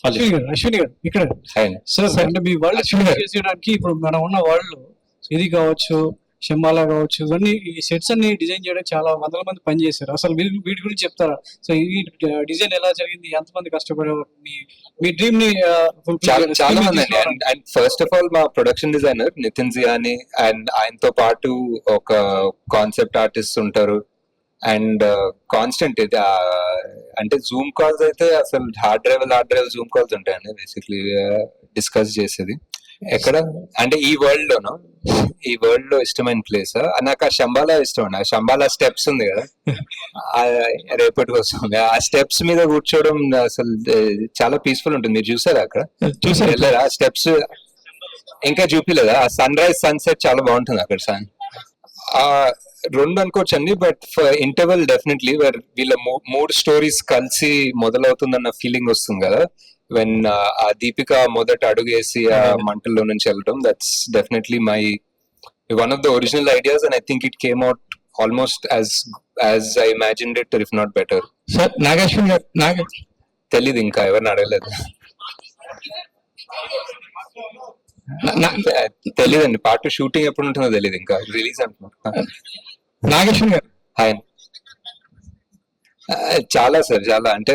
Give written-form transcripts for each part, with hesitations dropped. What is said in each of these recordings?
అశ్విని గారు ఇక్కడ సార్ అంటే మీ వరల్డ్ చేయడానికి ఇప్పుడు మనం ఉన్న వరల్డ్ లో ఇది కావచ్చు, శంబాలా కావచ్చు, ఇవన్నీ ఈ సెట్స్ అన్ని డిజైన్ చేయడానికి చాలా వందల మంది పనిచేశారు. అసలు వీటి గురించి చెప్తారా? సో ఈ డిజైన్ ఎలా జరిగింది, ఎంతమంది కష్టపడేవారు, మీ డ్రీమ్ ని చాలా మంది అండి. అండ్ ఫస్ట్ ఆఫ్ ఆల్ మా ప్రొడక్షన్ డిజైనర్ నితిన్ జియాని, అండ్ ఆయనతో పాటు ఒక కాన్సెప్ట్ ఆర్టిస్ట్ ఉంటారు. అండ్ కాన్స్టెంట్ ఇది అంటే జూమ్ కాల్స్ అయితే అసలు హార్డ్ డ్రైవ్ జూమ్ కాల్స్ ఉంటాయండి బేసిక్లీ డిస్కస్ చేసేది. ఎక్కడ అంటే ఈ వరల్డ్ లో ఇష్టమైన ప్లేస్ నాకు ఆ శంబాలా ఇష్టం అండి. ఆ శంబాలా స్టెప్స్ ఉంది కదా, రేపటికి వస్తుంది. ఆ స్టెప్స్ మీద కూర్చోవడం అసలు చాలా పీస్ఫుల్ ఉంటుంది. మీరు చూసారా అక్కడ? వెళ్ళారా ఆ స్టెప్స్? ఇంకా చూపిలేదా? ఆ సన్ రైజ్ సన్సెట్ చాలా బాగుంటుంది అక్కడ. రెండు అనుకోవచ్చండి, బట్ ఫర్ ఇంటర్వెల్ డెఫినెట్లీ వీళ్ళ మూడు స్టోరీస్ కలిసి మొదలవుతుందన్న ఫీలింగ్ వస్తుంది కదా వెన్ ఆ దీపిక మొదట అడుగేసి ఆ మంటల్లో నుంచి వెళ్ళడం. That's definitely my one of the original ideas and I think it came out almost as I imagined it, if not better. Sir Nageswari garu తెలీదు, ఇంకా ఎవరిని అడగలేదు. తెలీదండి. పార్ట్ షూటింగ్ ఎప్పుడు ఉంటుందో తెలియదు, ఇంకా రిలీజ్ అంటున్నారు. నాగేశ్వరి గారు హాయ్. చాలా సార్, చాలా అంటే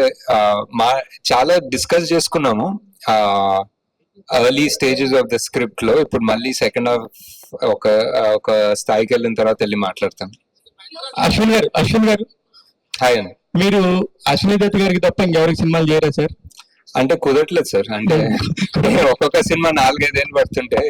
చాలా డిస్కస్ చేసుకున్నాము early stages of the script లో. ఇప్పుడు మళ్ళీ సెకండ్ హాఫ్ ఒక స్థాయికి వెళ్ళిన తర్వాత వెళ్ళి మాట్లాడతాను. అశ్విన్ గారు హాయ్ అండి. మీరు అశ్విని దత్ గారికి తప్ప ఇంకెవరికి సినిమాలు చేయరా సార్? అంటే కుదరట్లేదు సార్, అంటే ఒక్కొక్క సినిమా 4-5 ఏళ్ళు పడుతుంటే.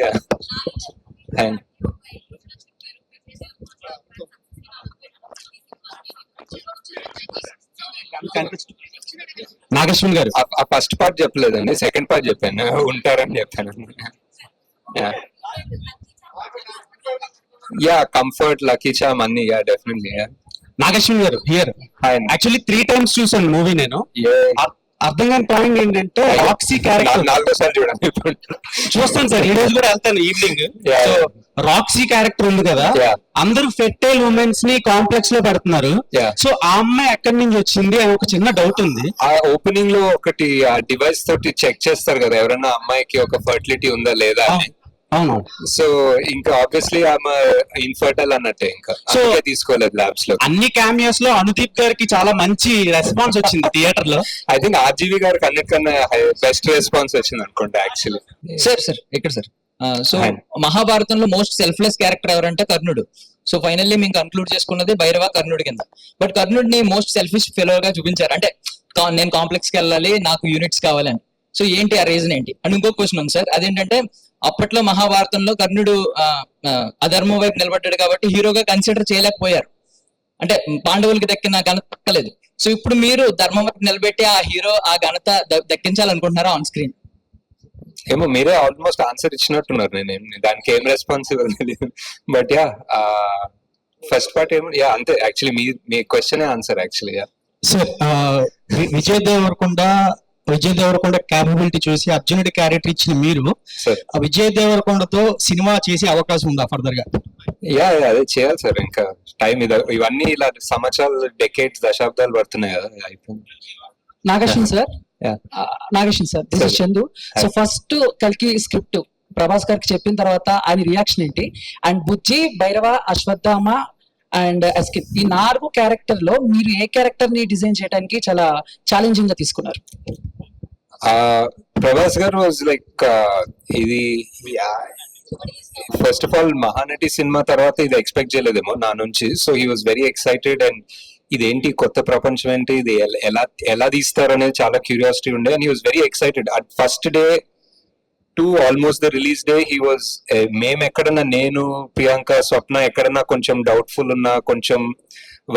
నాగేశ్వరి గారు ఆ ఫస్ట్ పార్ట్ చెప్పలేదండి, సెకండ్ పార్ట్ చెప్పాను, ఉంటారని చెప్పాను. యా కంఫర్ట్, లక్కీ చామ్ అన్ని, యా డెఫినెట్లీ. నాగేశ్వరి గారు హియర్ యాక్చువల్లీ 3 times చూసాను మూవీ నేను. అర్థం కాని పాయింట్ ఏంటంటే రాక్సీ క్యారెక్టర్ 4వ సారి చూడండి చూస్తాను సార్, ఈ రోజు కూడా వెళ్తాను ఈవినింగ్. సో రాక్సీ క్యారెక్టర్ ఉంది కదా, అందరూ ఫెర్టైల్ ఉమెన్స్ ని కాంప్లెక్స్ లో పెడుతున్నారు. సో ఆ అమ్మాయి ఎక్కడి నుంచి వచ్చింది అని ఒక చిన్న డౌట్ ఉంది. ఆ ఓపెనింగ్ లో ఒకటి ఆ డివైస్ తోటి చెక్ చేస్తారు కదా ఎవరైనా అమ్మాయికి ఒక ఫర్టిలిటీ ఉందా లేదా అని. అవును. సో ఇంకా ఆబ్వియస్లీ ఆమె ఇన్ఫర్టైల్ అన్నట్టే, ఇంకా తీసుకోలేదు ల్యాబ్స్ లో. అన్ని క్యామియోస్ లో అనుదీప్ గారికి చాలా మంచి రెస్పాన్స్ వచ్చింది థియేటర్ లో. ఐ థింక్ ఆర్జీవి గారికి అన్నిటికన్నా బెస్ట్ రెస్పాన్స్ వచ్చింది అనుకుంటా యాక్చువల్లీ. సార్ ఇక్కడ సార్, సో మహాభారతంలో మోస్ట్ సెల్ఫ్లెస్ క్యారెక్టర్ ఎవరంటే కర్ణుడు. సో ఫైనల్లీ మేము కన్క్లూడ్ చేసుకున్నది భైరవ కర్ణుడి కింద. బట్ కర్ణుడిని మోస్ట్ సెల్ఫిష్ ఫెలో గా చూపించారు. అంటే నేను కాంప్లెక్స్ కి వెళ్ళాలి, నాకు యూనిట్స్ కావాలని. సో ఏంటి ఆ రీజన్ ఏంటి అని ఇంకో క్వశ్చన్ ఉంది సార్. అదేంటంటే అప్పట్లో మహాభారతంలో కర్ణుడు అధర్మం వైపు నిలబడ్డాడు కాబట్టి హీరోగా కన్సిడర్ చేయలేకపోయారు. అంటే పాండవులకి దక్కిన ఘనత దక్కలేదు. సో ఇప్పుడు మీరు ధర్మం వైపు నిలబెట్టి ఆ హీరో ఆ ఘనత దక్కించాలనుకుంటున్నారా ఆన్ స్క్రీన్? ఏమో మీరే ఆల్మోస్ట్ ఆన్సర్ ఇచ్చినట్టున్నారు. దానికి ఏం రెస్పాన్స్ ఇవ్వాలి. బట్ యా ఫస్ట్ పార్ట్ ఏమో యా అంతే. యాక్చువల్లీ మీ question answer actually. Yeah sir Vijay Deverakonda capability చూసి అర్జునుడి క్యారెక్టర్ ఇచ్చిన మీరు విజయ్ దేవరకొండతో సినిమా చేసే అవకాశం ఉందా ఫర్దర్ గా? యా అదే చేయాలి సార్. ఇంకా టైం ఇవన్నీ ఇలా సంవత్సరాలు, డెకేడ్స్, దశాబ్దాలు పడుతున్నాయి కదా. అయిపోయింది. Nag Ashwin sir this is Chandu. So first కల్కి స్క్రిప్ట్ ప్రభాస్ గారికి చెప్పిన తర్వాత ఆయన రియాక్షన్ ఏంటి? అండ్ బుజ్జి, భైరవ, అశ్వత్థామ అండ్ ఎస్కిన్, ఈ 4 క్యారెక్టర్ లో మీరు ఏ క్యారెక్టర్ ని డిజైన్ చేయడానికి చాలా ఛాలెంజింగ్ గా తీసుకున్నారు? ప్రభాస్ గారు వాజ్ లైక్ ఇది first of all Mahanati cinema తర్వాత ఇది ఎక్స్పెక్ట్ చేయలేదేమో నా నుంచి. So he was very excited. And ఇదేంటి కొత్త ప్రపంచం ఏంటి, ఇది ఎలా తీస్తారు అనేది చాలా క్యూరియాసిటీ ఉండే. And he was very excited. At first day to almost the release day he was, మేము ఎక్కడన్నా, నేను, ప్రియాంక, స్వప్న ఎక్కడన్నా కొంచెం డౌట్ఫుల్ ఉన్నా, కొంచెం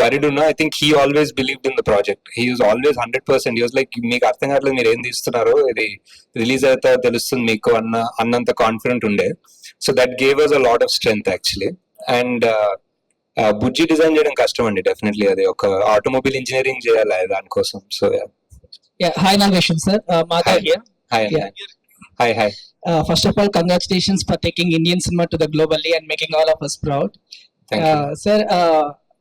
వరిడ్ ఉన్నా, I think he always believed in the project. He was always 100%. He was like మీకు అర్థం కావట్లేదు మీరు ఏం తీస్తున్నారో, ఇది రిలీజ్ అయితే తెలుస్తుంది మీకు అన్నంత కాన్ఫిడెంట్ ఉండే. So that gave us a lot of strength actually. And Bujji design చేయడం కష్టం అండి డెఫినెట్లీ. అది ఒక ఆటోమొబైల్ ఇంజనీరింగ్ చేయాలి దానికోసం. So hi Nag Ashwin sir, Madhav here. Hi. First of all, congratulations for taking Indian cinema to the globally and making all of us proud. Thank you. Sir,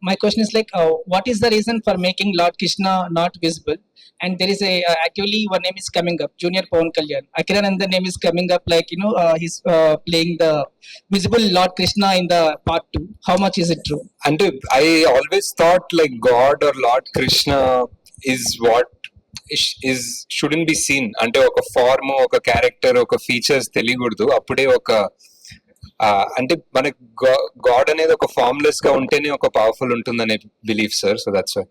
my question is like, what is the reason for making Lord Krishna not visible? And there is a actually one name is coming up, Junior Pawan Kalyan. Akiranandan name is coming up, like he's playing the visible Lord Krishna in the part 2. How much is it true? అంటే I always thought like God or Lord Krishna is what is shouldn't be seen. అంటే ఒక form, ఒక character, ఒక features తెలియకూడదు. అప్పుడే ఒక అంటే మనకి గాడ్ అనేది ఒక ఫార్మ్లెస్ గా ఉంటేనే ఒక పవర్ఫుల్ ఉంటుందనే belief sir. So that's why.